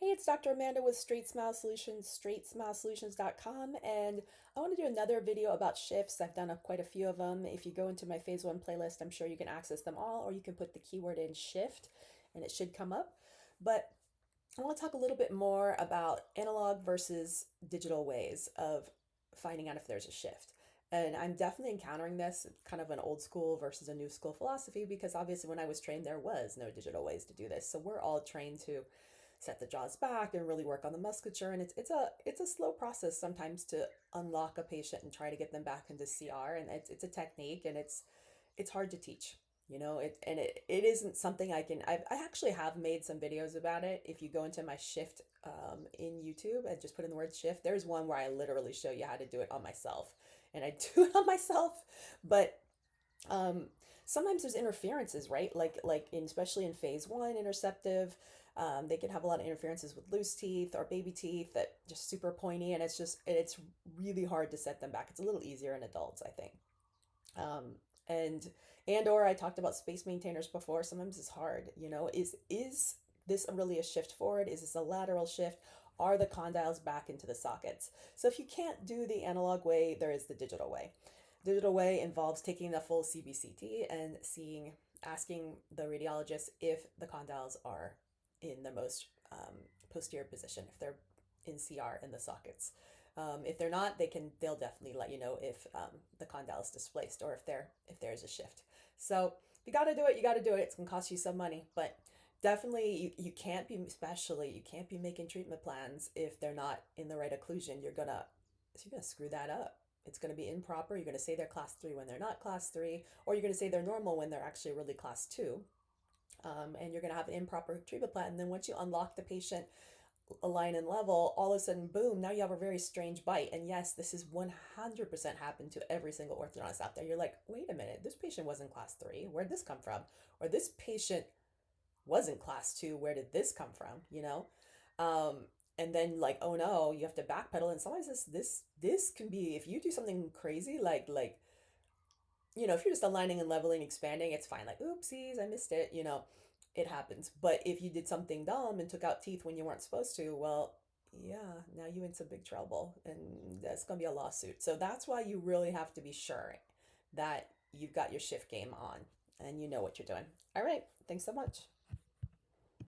Hey, it's Dr. Amanda with Straightsmile Solutions, straightsmilesolutions.com, and I want to do another video about shifts. I've done quite a few of them. If you go into my phase one playlist, I'm sure you can access them all, or you can put the keyword in shift and it should come up. But I want to talk a little bit more about analog versus digital ways of finding out if there's a shift. And I'm definitely encountering this kind of an old school versus a new school philosophy because obviously when I was trained, there was no digital ways to do this. So we're all trained to set the jaws back and really work on the musculature. And it's a slow process sometimes to unlock a patient and try to get them back into CR. And it's a technique and it's hard to teach. It isn't something I actually have made some videos about it. If you go into my shift in YouTube and just put in the word shift, there's one where I literally show you how to do it on myself. And I do it on myself, but um, sometimes there's interferences, right? Especially in phase one, interceptive, they can have a lot of interferences with loose teeth or baby teeth that just super pointy, and it's really hard to set them back. It's a little easier in adults, I think. Um, and or I talked about space maintainers before. Sometimes it's hard, is this really a shift forward? Is this a lateral shift? Are the condyles back into the sockets? So if you can't do the analog way, there is the digital way. Digital way involves taking the full CBCT and asking the radiologist if the condyles are in the most posterior position, if they're in CR in the sockets. If they're not, they'll definitely let you know if the condyle is displaced or if there is a shift. So if you got to do it, you got to do it. It's gonna cost you some money, but definitely you can't be, especially you can't be making treatment plans if they're not in the right occlusion. You're gonna screw that up. It's going to be improper. You're going to say they're class 3 when they're not class 3, or you're going to say they're normal when they're actually really class 2. And you're going to have an improper treatment plan. And then once you unlock the patient, align and level, all of a sudden, boom, now you have a very strange bite. And yes, this is 100% happened to every single orthodontist out there. You're like, wait a minute, this patient wasn't class 3. Where'd this come from? Or this patient wasn't class 2. Where did this come from? Um, and then like, oh no, you have to backpedal. And sometimes this can be, if you do something crazy if you're just aligning and leveling, expanding, it's fine. Like, oopsies, I missed it. It happens. But if you did something dumb and took out teeth when you weren't supposed to, well, yeah, now you're in some big trouble, and that's gonna be a lawsuit. So that's why you really have to be sure that you've got your shift game on and you know what you're doing. All right, thanks so much.